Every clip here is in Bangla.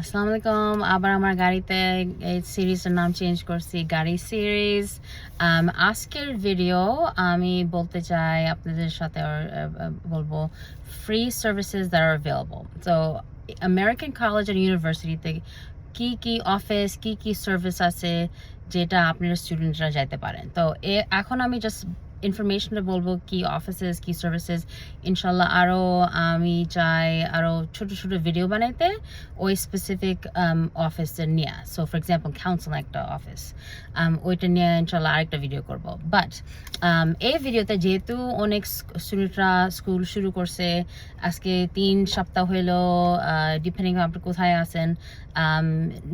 আসসালামু আলাইকুম। আবার আমার গাড়িতে এই সিরিজের নাম চেঞ্জ করছি, গাড়ি সিরিজ। আজকের ভিডিও আমি বলতে চাই আপনাদের সাথে বলবো free services that R available. তো আমেরিকান কলেজ আর ইউনিভার্সিটিতে কি কি অফিস, কি কি সার্ভিস আছে যেটা আপনারা স্টুডেন্টরা যাইতে পারেন। তো এখন আমি জাস্ট ইনফরমেশনটা বলবো কি অফিসেস, কি সার্ভিসেস। ইনশাল্লাহ আরও আমি চাই আরও ছোট ছোট ভিডিও বানাইতে ওই স্পেসিফিক অফিসের নিয়ে। সো ফর এক্সাম্পল কাউন্সিল একটা অফিস, ওইটা নিয়ে ইনশাল্লাহ আরেকটা ভিডিও করব। বাট এই ভিডিওতে যেহেতু অনেক স্টুডেন্টরা স্কুল শুরু করছে, আজকে 3 সপ্তাহ হইলো, ডিপেন্ডিং আপনি কোথায় আছেন,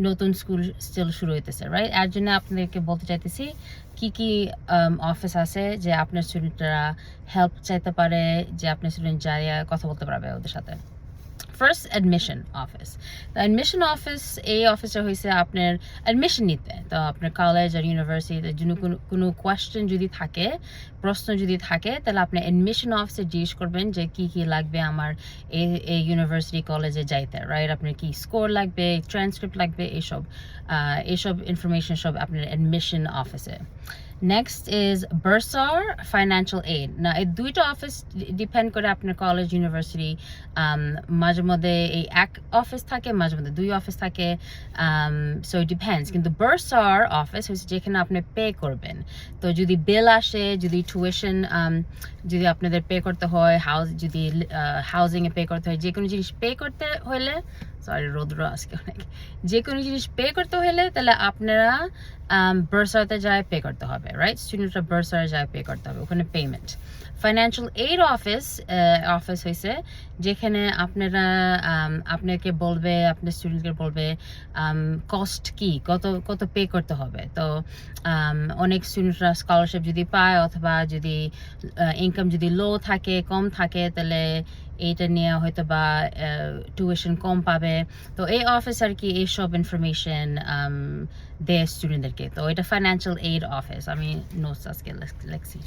নতুন স্কুল স্টিল শুরু হইতেছে, রাইট? এর জন্য আপনাদেরকে বলতে চাইতেছি কি কি অফিস আছে যে আপনার স্টুডেন্টরা হেল্প চাইতে পারে, যে আপনার স্টুডেন্ট যায় কথা বলতে পারবে ওদের সাথে। First admission office. Admission office, এই অফিসটা হয়েছে আপনার অ্যাডমিশন নিতে। তো আপনার কলেজ আর ইউনিভার্সিটির জন্য কোনো কোয়েশ্চেন যদি থাকে, প্রশ্ন যদি থাকে, তাহলে আপনি অ্যাডমিশন অফিসে জিজ্ঞেস করবেন যে কি কি লাগবে আমার এই ইউনিভার্সিটি কলেজে যাইতে, রাইট? আপনার কি স্কোর লাগবে, ট্রান্সক্রিপ্ট লাগবে, এইসব ইনফরমেশন সব আপনার অ্যাডমিশন অফিসে। নেক্সট ইজ বার্সার ফাইন্যান্সিয়াল এইড। না, এই দুইটা অফিস ডিপেন্ড করে আপনার কলেজ ইউনিভার্সিটি। মাঝে মধ্যে এই এক অফিস থাকে, মাঝে মধ্যে 2 অফিস থাকে। So it depends. কিন্তু বার্সার অফিস হচ্ছে যেখানে আপনি পে করবেন। তো যদি বিল আসে, যদি টিউশন যদি আপনাদের পে করতে হয়, যদি হাউজিংয়ে পে করতে হয়, যে কোনো জিনিস পে করতে হলে, সরি রৌদ্র আজকে অনেক, যে কোনো জিনিস পে করতে হলে তাহলে আপনারা বার্সাতে যায় পে করতে হবে, রাইট? স্টুডেন্টরা বার্সারে যায় পে করতে হবে, ওখানে পেমেন্ট। ফাইন্যান্সিয়াল এইড অফিস হয়েছে যেখানে আপনারা আপনাকে বলবে, আপনার স্টুডেন্টকে বলবে কস্ট কি, কত কত পে করতে হবে। তো অনেক স্টুডেন্টরা স্কলারশিপ যদি পায়, অথবা যদি ইনকাম যদি লো থাকে, কম থাকে, তাহলে এইটা নিয়ে হয়তো বা টিউশন কম পাবে। তো এই অফিস আর কি এইসব ইনফরমেশন দেয় স্টুডেন্টদেরকে। তো এটা ফাইন্যান্সিয়াল এইড অফিস, আমি নোটস আজকে লিখছি।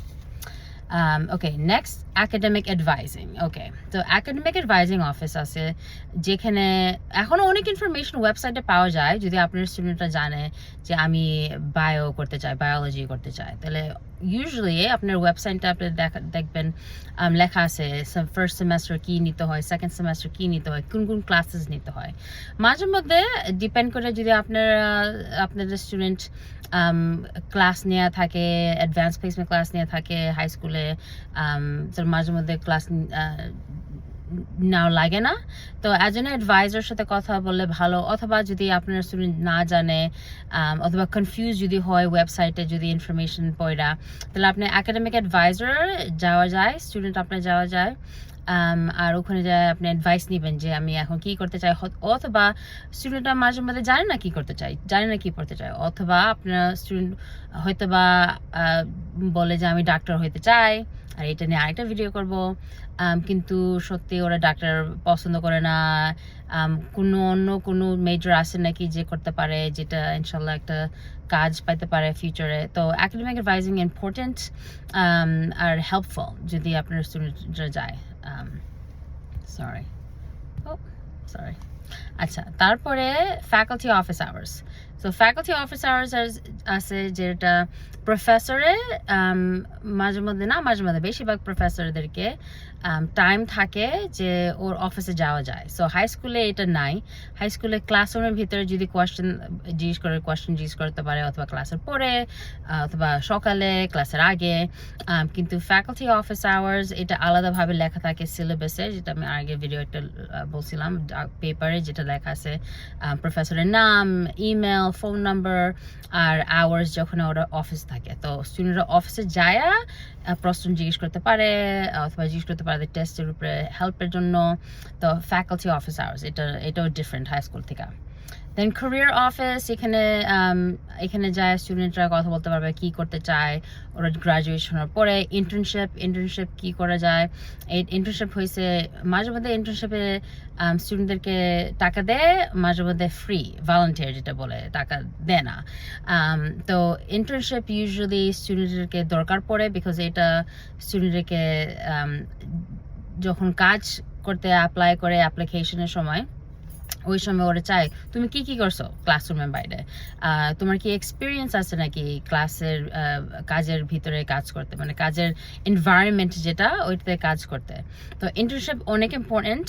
ওকে, নেক্সট অ্যাকাডেমিক অ্যাডভাইজিং। ওকে, তো অ্যাকাডেমিক অ্যাডভাইজিং অফিস আছে যেখানে এখনও অনেক ইনফরমেশন ওয়েবসাইটে পাওয়া যায়। যদি আপনার স্টুডেন্টরা জানে যে আমি বায়ো করতে চাই, বায়োলজি করতে চাই, তাহলে ইউজুয়ালি আপনার ওয়েবসাইটটা আপনি দেখবেন লেখা আছে ফার্স্ট সেমেস্টার কী নিতে হয়, সেকেন্ড সেমেস্টার কী নিতে হয়, কোন কোন ক্লাসেস নিতে হয়। মাঝে মধ্যে ডিপেন্ড করে যদি আপনাদের স্টুডেন্ট ক্লাস নেওয়া থাকে, অ্যাডভান্স প্লেসমেন্ট ক্লাস নেওয়া থাকে হাই স্কুলে, মাঝে মধ্যে ক্লাস নাও লাগে না। তো অ্যাজ এন অ্যাডভাইজার সাথে কথা বললে ভালো। অথবা যদি আপনার স্টুডেন্ট না জানে, অথবা কনফিউজ যদি হয় ওয়েবসাইটে যদি ইনফরমেশন পড়া, তাহলে আপনি একাডেমিক অ্যাডভাইজার যাওয়া যায়, স্টুডেন্ট আপনার যাওয়া যায়। আর ওখানে যায় আপনি অ্যাডভাইস নেবেন যে আমি এখন কি করতে চাই। অথবা স্টুডেন্টরা মাঝে মধ্যে জানে না কি করতে চাই, জানে না কি পড়তে চায়। অথবা আপনার স্টুডেন্ট হয়তো বা বলে যে আমি ডাক্তার হইতে চাই, আর এটা নিয়ে আরেকটা ভিডিও করব। কিন্তু সত্যি ওরা ডাক্তার পছন্দ করে না, অন্য কোনো মেজর আছে নাকি যে করতে পারে, যেটা ইনশাল্লাহ একটা কাজ পাইতে পারে ফিউচারে। তো একাডেমিক অ্যাডভাইজিং ইম্পর্টেন্ট আর হেল্পফুল যদি আপনার স্টুডেন্টরা যায়। সরি। আচ্ছা, তারপরে ফ্যাকাল্টি অফিস আওয়ার্স। তো ফ্যাকাল্টি অফিস আওয়ার্স আছে যেটা প্রফেসরে মাঝে মধ্যে বেশিরভাগ প্রফেসরদেরকে টাইম থাকে যে ওর অফিসে যাওয়া যায়। সো হাই স্কুলে এটা নাই। হাই স্কুলে ক্লাসরুমের ভিতরে যদি কোয়েশ্চেন জিজ্ঞেস করতে পারে, অথবা ক্লাসের পরে, অথবা সকালে, ক্লাসের আগে। কিন্তু ফ্যাকাল্টি অফিস আওয়ার্স এটা আলাদাভাবে লেখা থাকে সিলেবাসে, যেটা আমি আগে ভিডিও একটা বলছিলাম, পেপারে যেটা লেখা আছে প্রফেসরের নাম, ইমেল, ফোন নাম্বার, আর আওয়ার্স যখন ওরা অফিস থাকে। তো স্টুডেন্টরা অফিসে যায় প্রশ্ন জিজ্ঞেস করতে পারে, অথবা জিজ্ঞেস করতে পারে টেস্টের উপরে হেল্পের জন্য। তো ফ্যাকাল্টি অফিস আওয়ার্স এটাও ডিফারেন্ট হাই স্কুল থেকে। দেন ক্যারিয়ার অফিস, এখানে যায় স্টুডেন্টরা কথা বলতে পারবে কি করতে চায় ওরা গ্রাজুয়েশনের পরে। ইন্টার্নশিপ কি করা যায়। এই ইন্টার্নশিপ হয়েছে মাঝে মধ্যে ইন্টার্নশিপে স্টুডেন্টদেরকে টাকা দেয়, মাঝে মধ্যে ফ্রি ভলান্টিয়ার যেটা বলে, টাকা দেয় না। তো ইন্টার্নশিপ ইউজুয়ালি স্টুডেন্টদেরকে দরকার পড়ে, বিকজ এটা স্টুডেন্টদেরকে যখন কাজ করতে অ্যাপ্লাই করে অ্যাপ্লিকেশনের সময় ওই সময় ওরা চায় তুমি কি কি করছো ক্লাসরুমের বাইরে, তোমার কি এক্সপিরিয়েন্স আছে নাকি ক্লাসের কাজের ভিতরে কাজ করতে, মানে কাজের এনভায়রনমেন্ট যেটা ওইটাতে কাজ করতে। তো ইন্টার্নশিপ অনেক ইম্পর্টেন্ট।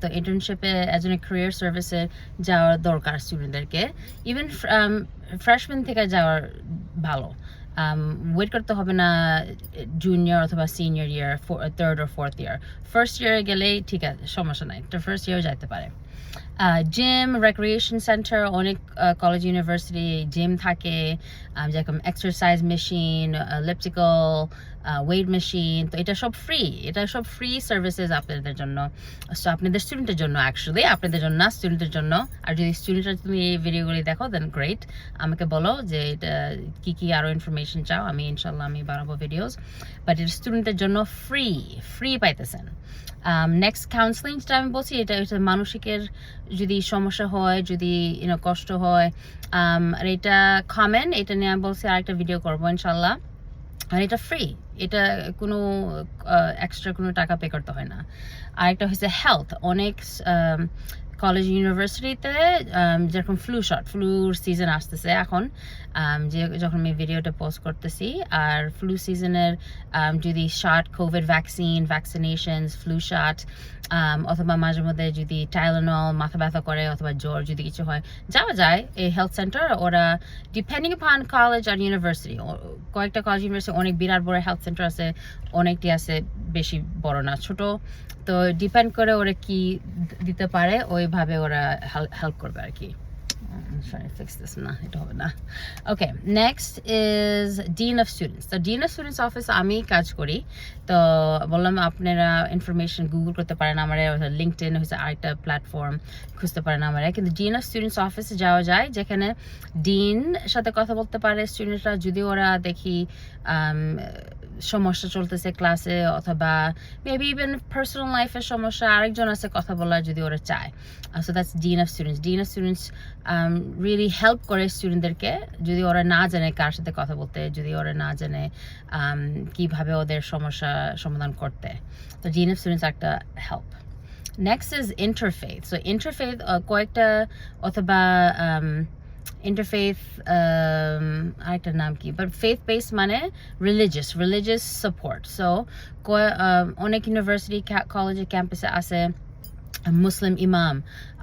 তো ইন্টার্নশিপে এজ এ ক্যারিয়ার সার্ভিসে যাওয়ার দরকার স্টুডেন্টদেরকে, ইভেন ফ্রেশম্যান থেকে যাওয়ার ভালো। ওয়েট করতে হবে না জুনিয়র অথবা senior year, third or fourth year, first ইয়ারে গেলেই ঠিক আছে, সমস্যা নাই, তো ফার্স্ট ইয়ার যাইতে পারে। জিম, রেক্রিয়েশন সেন্টার, অনেক কলেজ ইউনিভার্সিটি জিম থাকে, যেরকম exercise machine, elliptical weight machine, তো এটা সব ফ্রি সার্ভিসেস আপনাদের জন্য। সো আপনাদের স্টুডেন্টের জন্য, অ্যাকচুয়ালি আপনাদের জন্য না, স্টুডেন্টের জন্য। আর যদি স্টুডেন্টরা তুমি এই ভিডিওগুলি দেখো দেন গ্রেট, আমাকে বলো যে এটা কি আরও ইনফরমেশন চাও, আমি ইনশাল্লাহ আমি বানাবো ভিডিওস। বাট এটা স্টুডেন্টের জন্য ফ্রি পাইতেছেন। নেক্সট কাউন্সেলিং যেটা আমি বলছি, এটা মানসিকের যদি সমস্যা হয়, যদি কষ্ট হয়, আর এটা কমেন, এটা নিয়ে আমি বলছি আরেকটা ভিডিও করবো ইনশাল্লাহ। আর এটা ফ্রি, এটা কোনো এক্সট্রা কোনো টাকা পে করতে হয় না। আরেকটা হচ্ছে হেলথ, অনেক কলেজ ইউনিভার্সিটিতে যেরকম ফ্লুর সিজন আসতেছে এখন, যে যখন আমি ভিডিওটা পোস্ট করতেছি, আর ফ্লু সিজনের যদি শট, কোভিড ভ্যাকসিনেশনস, ফ্লু শট, অথবা মাঝে মধ্যে যদি টাইলেনল, মাথা ব্যথা করে অথবা জ্বর যদি কিছু হয়, যাওয়া যায় এই হেলথ সেন্টার। ওরা ডিপেন্ডিং আপন কলেজ আর ইউনিভার্সিটি, কয়েকটা কলেজ ইউনিভার্সিটি অনেক বিরাট বড় হেলথ সেন্টার আছে, অনেকটি আছে বেশি বড় না, ছোট। তো ডিপেন্ড করে ওরা কি দিতে পারে, ওইভাবে ওরা হেল্প করবে আর কি। না, এটা হবে না। Okay, next is dean of students. তো ডিন অফ স্টুডেন্টস অফিস আমি কাজ করি। তো বললাম আপনারা ইনফরমেশন গুগল করতে পারেন, আমার লিঙ্কডইন হচ্ছে আরেকটা প্ল্যাটফর্ম, খুঁজতে পারেন আমার। কিন্তু ডিন অফ স্টুডেন্টস অফিসে যাওয়া যায়, যেখানে ডিন সাথে কথা বলতে পারে স্টুডেন্টরা, যদি ওরা দেখি সমস্যা চলতেছে ক্লাসে, অথবা মেবি ইভেন পার্সোনাল লাইফের সমস্যা, আরেকজন আছে কথা বলার যদি ওরা চায়। So that's dean of students. Dean of students really help করে স্টুডেন্টদেরকে, যদি ওরা না জানে কার সাথে কথা বলতে, যদি ওরা না জানে কিভাবে ওদের সমস্যা সমাধান করতে। তো ডিন অফ স্টুডেন্টস একটা help. Next is interfaith. So interfaith কয়েকটা, অথবা ইন্টারফেথ আরেকটা নাম কি, বাট ফেথ বেস মানে রিলিজিয়াস সাপোর্ট। সো অনেক ইউনিভার্সিটি কলেজে ক্যাম্পাসে আছে মুসলিম ইমাম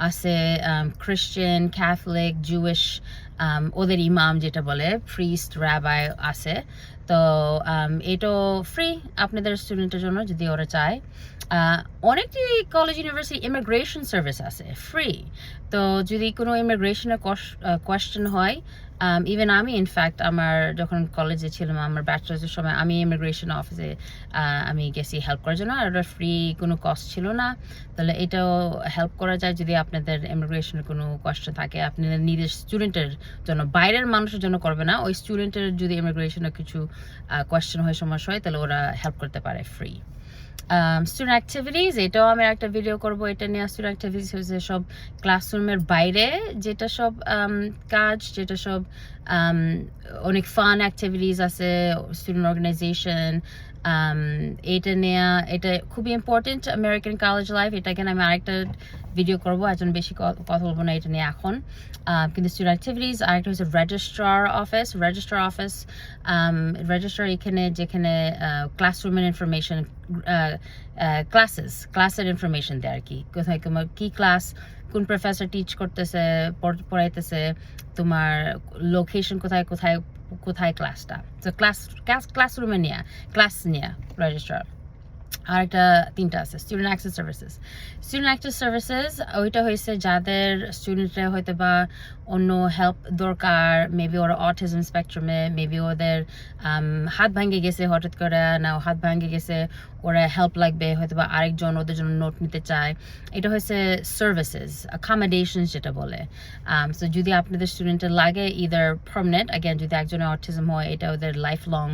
আছে, খ্রিস্টান, ক্যাথলিক, জুইশ, ওদের ইমাম যেটা বলে প্রিস্ট, রাবাই আছে। তো এটাও ফ্রি আপনাদের স্টুডেন্টের জন্য যদি ওরা চায়। অনেকটি কলেজ ইউনিভার্সিটি ইমিগ্রেশন সার্ভিস আছে ফ্রি। তো যদি কোনো ইমিগ্রেশনের কোয়েশ্চেন হয়, ইভেন আমি ইনফ্যাক্ট আমার যখন কলেজে ছিলাম, আমার ব্যাচেলার্সের সময় আমি ইমিগ্রেশন অফিসে আমি গেছি হেল্প করার জন্য, আর ওটা ফ্রি, কোনো কস্ট ছিল না। তাহলে এটাও হেল্প করা যায় যদি আপনাদের ইমিগ্রেশনের কোনো কোয়েশ্চেন থাকে, আপনাদের নিজের স্টুডেন্টের জন্য, বাইরের মানুষের জন্য করবে না, ওই স্টুডেন্টের যদি ইমিগ্রেশনের কিছু কোয়েশ্চেন হয়, সমস্যা হয়, তাহলে ওরা হেল্প করতে পারে ফ্রি। স্টুডেন্ট অ্যাক্টিভিটিস, এটাও আমি একটা ভিডিও করবো, এটা নিয়ে। স্টুডেন্ট অ্যাক্টিভিটিস হচ্ছে সব ক্লাসরুমের বাইরে যেটা সব কাজ, যেটা সব অনেক ফান অ্যাক্টিভিটিস আছে, স্টুডেন্ট অর্গানাইজেশন, এটা নেওয়া, এটা খুবই ইম্পর্টেন্ট আমেরিকান কলেজ লাইফ। এটা কেন আমি আরেকটা ভিডিও করবো, একজন বেশি কথা বলবো না এটা নিয়ে এখন। কিন্তু স্টুডেন্ট অ্যাক্টিভিটিস, আরেকটা হচ্ছে রেজিস্ট্রার অফিস। রেজিস্ট্রার এখানে, যেখানে ক্লাসরুমের ইনফরমেশন, ক্লাসের ইনফরমেশন দেয় আর কি, কোথায় তোমার কি ক্লাস, কোন প্রফেসর টিচ করতেছে, পড়াইতেছে, তোমার লোকেশন কোথায় ক্লাসটা। তো ক্লাসরুমে ক্লাস নিয়ে রেজিস্ট্রার। আর একটা 3টা আছে স্টুডেন্ট অ্যাক্সেস সার্ভিসেস। ওইটা হয়েছে যাদের স্টুডেন্টরা হয়তো বা অন্য হেল্প দরকার, মেবি ওরা অটিজম স্পেকট্রামে, মেবি ওদের হাত ভাঙে গেছে হঠাৎ করে, না হাত ভাঙে গেছে, ওরা হেল্প লাগবে, হয়তো বা আরেকজন ওদের জন্য নোট নিতে চায়। এটা হচ্ছে সার্ভিসেস, অ্যাকোমোডেশনস যেটা বলে। সো যদি আপনাদের স্টুডেন্টের লাগে ইদার পার্মানেন্ট, অ্যাগেন যদি একজনের অটিজম হয়, এটা ওদের লাইফ লং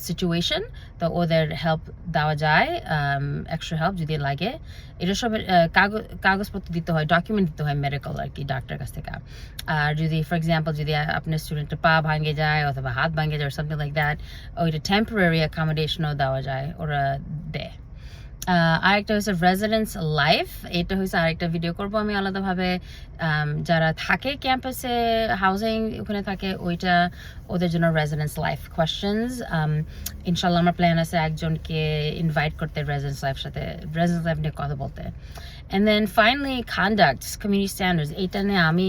সিচুয়েশন, তো ওদের হেল্প দেওয়া যায়, এক্সট্রা হেল্প যদি লাগে। এটা সব কাগজপত্র দিতে হয়, ডকুমেন্ট দিতে হয়, মেডিকেল আর কি, ডাক্তার কাছ থেকে। আর যদি ফর এক্সাম্পল যদি আপনার স্টুডেন্টের পা ভাঙে যায় অথবা হাত ভাঙে যায় সামথিং লাইক দ্যাট, ওইটা টেম্পোরারি অ্যাকোমোডেশনও দেওয়া যায়, ওরা দেয়। আরেকটা হচ্ছে রেসিডেন্স লাইফ, এটা হচ্ছে আরেকটা ভিডিও করব আমি আলাদাভাবে। যারা থাকে ক্যাম্পাসে, হাউজিং ওখানে থাকে, ওইটা ওদের জন্য রেসিডেন্স লাইফ কোয়েশ্চেন্স। ইনশাল্লাহ আমার প্ল্যান আছে একজনকে ইনভাইট করতে রেসিডেন্স লাইফ নিয়ে কথা বলতে। And then finally conduct, community standards, এটা নিয়ে আমি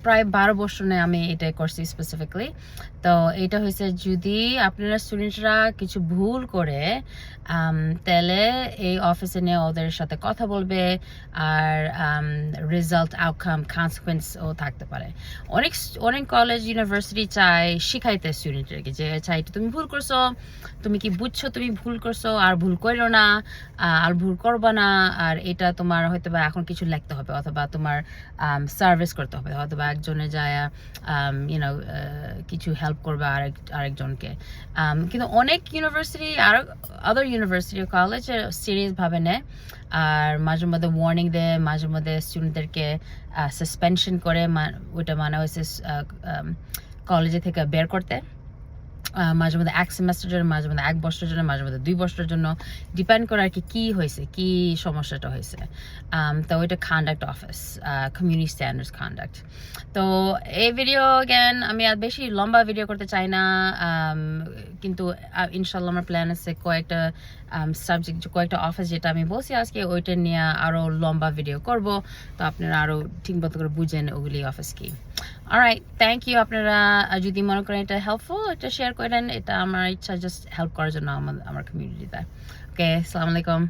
প্রায় 12 বছর নিয়ে আমি এটা করছি স্পেসিফিকলি। তো এটা হয়েছে যদি আপনারা স্টুডেন্টরা কিছু ভুল করে তাহলে এই অফিসে নিয়ে ওদের সাথে কথা বলবে, আর রেজাল্ট আউটকাম কনসিকুয়েন্সও থাকতে পারে। অনেক অনেক কলেজ ইউনিভার্সিটি চায় শিখাইতে স্টুডেন্টদেরকে যে চাই তুমি ভুল করছো, তুমি কি বুঝছো তুমি ভুল করছো, আর ভুল করো না, আর ভুল করবা না, আর এটা তোমার হয়তো বা এখন কিছু লিখতে হবে, অথবা তোমার সার্ভিস করতে হবে, অথবা একজনে যায় ইউনো কিছু হেল্প করবে আরেকজনকে। কিন্তু অনেক ইউনিভার্সিটি আর আদার ইউনিভার্সিটি কলেজ সিরিয়াস ভাবে নেয়, আর মাঝে মধ্যে ওয়ার্নিং দেয়, মাঝে মধ্যে স্টুডেন্টদেরকে সাসপেনশন করে, ওইটা মানে হয়েছে কলেজে থেকে বের করতে, মাঝে মধ্যে 1 সেমেস্টারের জন্য, মাঝে মধ্যে 1 বছরের জন্য, মাঝে মধ্যে 2 বছরের জন্য, ডিপেন্ড করে আর কি হয়েছে, কি সমস্যাটা হয়েছে। তো ওইটা conduct office, community standards conduct. তো এই ভিডিও জ্ঞান আমি আর বেশি লম্বা ভিডিও করতে চাই না, কিন্তু ইনশাল্লাহ আমার প্ল্যান আছে কয়েকটা সাবজেক্ট, কয়েকটা অফিস যেটা আমি বলছি আজকে, ওইটা নিয়ে আরও লম্বা ভিডিও করব, তো আপনারা আরও ঠিকমতো করে বুঝেন ওগুলি অফিস কি। Alright, thank you. আপনারা যদি মনে করেন এটা হেল্পফুল, এটা শেয়ার করেন, এটা আমার ইচ্ছা জাস্ট হেল্প করার জন্য আমার কমিউনিটিতে। ওকে, আসসালামু আলাইকুম।